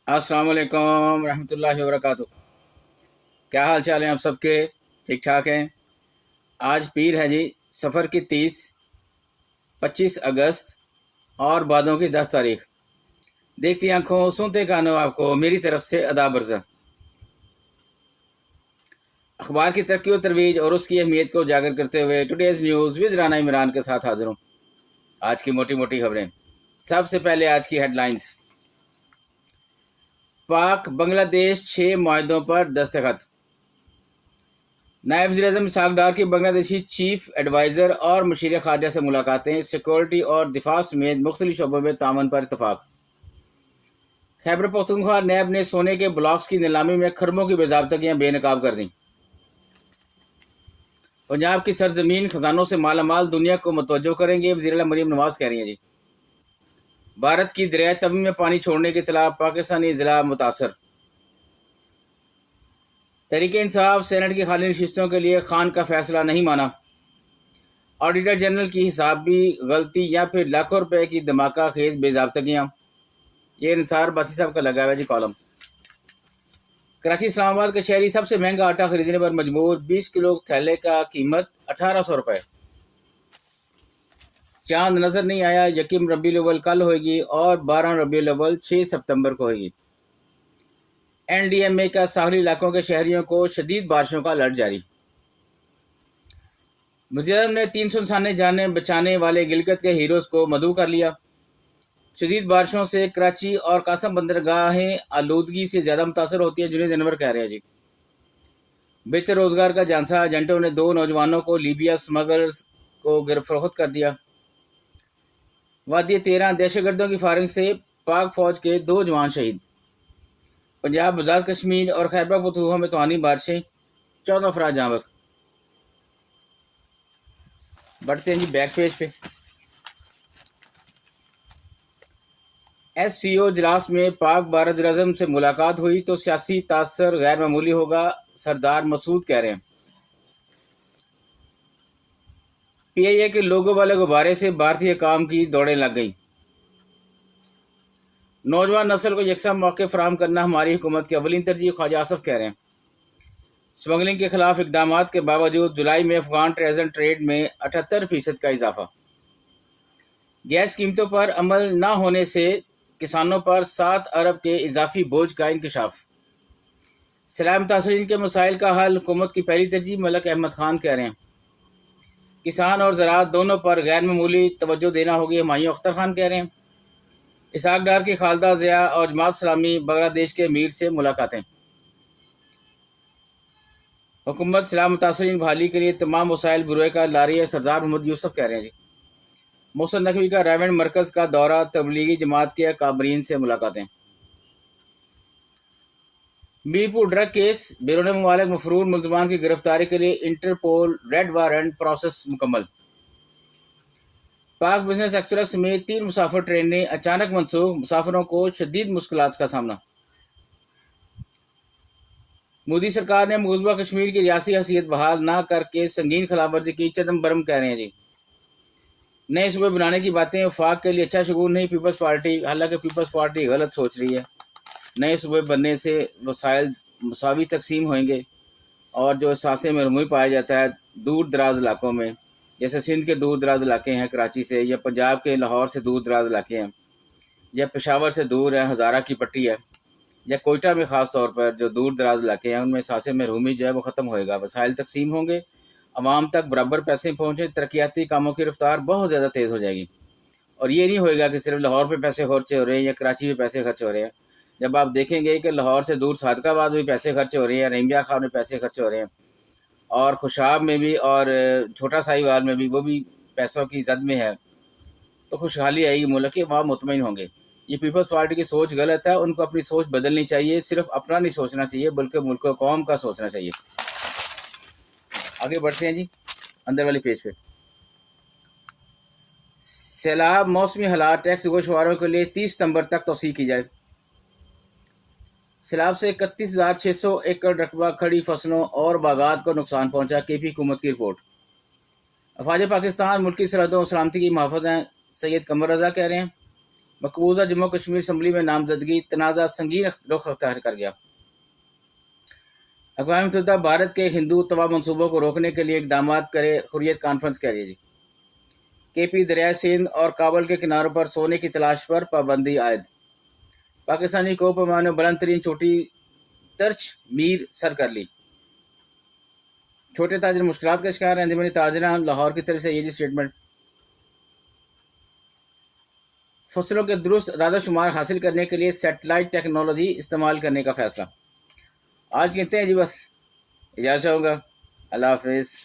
अस्सलाम वालेकुम रहमतुल्लाहि वबरकातुहू। क्या हाल चाल हैं आप सबके? ठीक ठाक हैं। आज पीर है जी, सफ़र की 30, 25 अगस्त और बादों की 10 तारीख। देखती आंखों सुनते कानों आपको मेरी तरफ से अदाब अर्ज़ा। अखबार की तरक्की और तरवीज और उसकी अहमियत को उजागर करते हुए today's news with Rana Imran के साथ हाजिर हूँ। आज की मोटी मोटी खबरें। सबसे पहले आज की हेडलाइंस। पाक बांग्लादेश 6 मुआहदों पर दस्तखत। नायब वज़ीर-ए-आज़म इसहाक डार की बांग्लादेशी चीफ एडवाइज़र और मशीर खारजा से मुलाकातें। सिक्योरिटी और दिफा समेत मुख्तलिफ शोबों में तामन पर इतफाक। खैबर पख्तूनख्वा नैब ने सोने के ब्लॉक्स की नीलामी में खरबों की बेज़ाब्तगियां बेनकाब कर दी। पंजाब की सरजमीन खजानों से मालामाल दुनिया को मुतवज्जो करेंगे, वज़ीर-ए-आला मरीम नवाज कह रही हैं जी। भारत की दरियाई तवी में पानी छोड़ने के खिलाफ पाकिस्तानी ज़िला मुतासर। तहरीक इंसाफ सेनेट की खाली नशिस्तों के लिए खान का फैसला नहीं माना। ऑडिटर जनरल की हिसाबी गलती या फिर लाखों रुपए की धमाका खेज बेजाब्तगियाँ। ये इंसार बासी साहब का लगा हुआ जी कॉलम। कराची इस्लामाबाद के शहरी सबसे महंगा आटा खरीदने पर मजबूर। 20 किलो थैले का कीमत 1800 रुपए। चांद नजर नहीं आया। यकीम रबीउल अव्वल कल होगी और 12 रबीउल अव्वल 6 सितंबर को होगी। एनडीएमए का साहली इलाकों के शहरियों को शदीद बारिशों का अलर्ट जारी। वज़ीर ने 300 इंसानी जानें बचाने वाले गिलगित के हीरोज को मदऊ कर लिया। शदीद बारिशों से कराची और कासम बंदरगाहें आलूदगी से ज़्यादा मुतासर होती है, जुनेद अनवर कह रहे हैं जी। बेहतर रोजगार का झांसा। एजेंटों ने 2 नौजवानों को लीबिया स्मगलर्स को गिरफ्तार कर दिया। वादी 13 दहशतगर्दों की फायरिंग से पाक फौज के 2 जवान शहीद। पंजाब आज़ाद कश्मीर और खैबर पख्तूनख्वा में तूफानी बारिशें, 14 अफराद जाँ बहक। बढ़ते हैं जी बैक पेज पे। SCO इजलास में पाक भारत वज़ीर-ए-आज़म से मुलाकात हुई तो सियासी तासर गैर मामूली होगा, सरदार मसूद कह रहे हैं। PIA के लोगों वाले गुब्बारे से भारतीय काम की दौड़ें लग गई। नौजवान नस्ल को यकसा मौके फराहम करना हमारी हुकूमत की अवलीन तरजीह, ख्वाजा आसफ कह रहे हैं। स्मगलिंग के खिलाफ इकदाम के बावजूद जुलाई में अफगान ट्रेजन ट्रेड में 78% का इजाफा। गैस कीमतों पर अमल न होने से किसानों पर 7 अरब के इजाफी बोझ का इंकशाफ। सैलाब मुतासरीन के मसाइल का हल हुकूमत की पहली तरजीह, मलक अहमद खान कह रहे हैं। किसान और ज़राअत दोनों पर गैर मामूली तवज्जो देना होगी, हुमायूं अख्तर खान कह रहे हैं। इसहाक डार की खालदा ज़िया और जमात इस्लामी बांग्लादेश के अमीर से मुलाकातें। हुकूमत सैलाब मुतासरीन बहाली के लिए तमाम वसाइल बुरुए का ला रही है, सरदार मोहम्मद यूसुफ कह रहे हैं जी। मोहसिन नकवी का रावण मरकज़ का दौरा, तबलीगी जमात के काबरीन से मुलाकातें। मीरपुर ड्रग केस, बैरून मुमालिक मफरूर मुल्ज़मान की गिरफ्तारी के लिए इंटरपोल रेड वारंट प्रोसेस मुकम्मल। पाक बिजनेस एक्सप्रेस समेत 3 मुसाफिर ट्रेनें अचानक मनसूख, मुसाफिरों को शदीद मुश्किलात का सामना। मोदी सरकार ने मकबूजा कश्मीर की रियासी हैसियत बहाल ना करके संगीन खिलाफवर्जी की, चिदम्बरम कह रहे हैं जी। नए सूबे बनाने की बातें वफाक के लिए अच्छा शगुन नहीं, पीपल्स पार्टी। हालांकि पीपल्स पार्टी गलत सोच रही है। नए सूबे बनने से वसाइल मसावी तकसीम होंगे और जो एहसास महरूमी पाया जाता है दूर दराज इलाकों में, जैसे सिंध के दूर दराज इलाके हैं कराची से, या पंजाब के लाहौर से दूर दराज इलाके हैं, या पेशावर से दूर है, हज़ारा की पट्टी है, या कोयटा में ख़ास तौर पर जो दूर दराज इलाके हैं उनमें एहसास महरूमी जो है वो ख़त्म होएगा, वसाइल तकसीम होंगे, आवाम तक बराबर पैसे पहुँचे, तरक्याती कामों की रफ्तार बहुत ज़्यादा तेज़ हो जाएगी। और ये नहीं होएगा कि सिर्फ लाहौर पे पैसे खर्च हो रहे हैं या कराची पे पैसे खर्च हो रहे हैं। जब आप देखेंगे कि लाहौर से दूर सादकाबाद में पैसे खर्च हो रहे हैं, रहीमयार खान में पैसे खर्च हो रहे हैं, और खुशाब में भी और छोटा साहिवाल में भी वो भी पैसों की जद में है, तो खुशहाली आएगी मुल्क की, वहाँ मुतमईन होंगे। ये पीपल्स पार्टी की सोच गलत है, उनको अपनी सोच बदलनी चाहिए, सिर्फ अपना नहीं सोचना चाहिए बल्कि मुल्क कौम का सोचना चाहिए। आगे बढ़ते हैं जी अंदर वाले पेज पे। सैलाब मौसमी हालात, टैक्स गोशवारों के लिए 30 सितंबर तक तोसी की जाए। सैलाब से 31,600 एकड़ रकबा खड़ी फसलों और बागात को नुकसान पहुंचा, केपी हुकूमत की रिपोर्ट। अफवाज पाकिस्तान मुल्क की सरहदों और सलामती की मुहाफ़िज़ हैं, सैयद कमर रज़ा कह रहे हैं। مقبوضہ جموں کشمیر اسمبلی میں نامزدگی تنازع سنگین رخ اختیار کر گیا۔ اقوام متحدہ بھارت کے ہندو توا منصوبوں کو روکنے کے لیے اقدامات کرے، حریت کانفرنس کہہ رہی ہے۔ کے پی دریائے سندھ اور کابل کے کناروں پر سونے کی تلاش پر پابندی عائد۔ پاکستانی کو پیمانے میں بلند ترین چوٹی ترچ میر سر کر لی۔ چھوٹے تاجر مشکلات کا شکار ہیں، انجمن تاجران لاہور کی طرف سے یہ اسٹیٹمنٹ۔ فصلوں کے درست اعداد و شمار حاصل کرنے کے لیے سیٹلائٹ ٹیکنالوجی استعمال کرنے کا فیصلہ۔ آج کہتے ہیں جی بس اجازت چاہوں گا، اللہ حافظ۔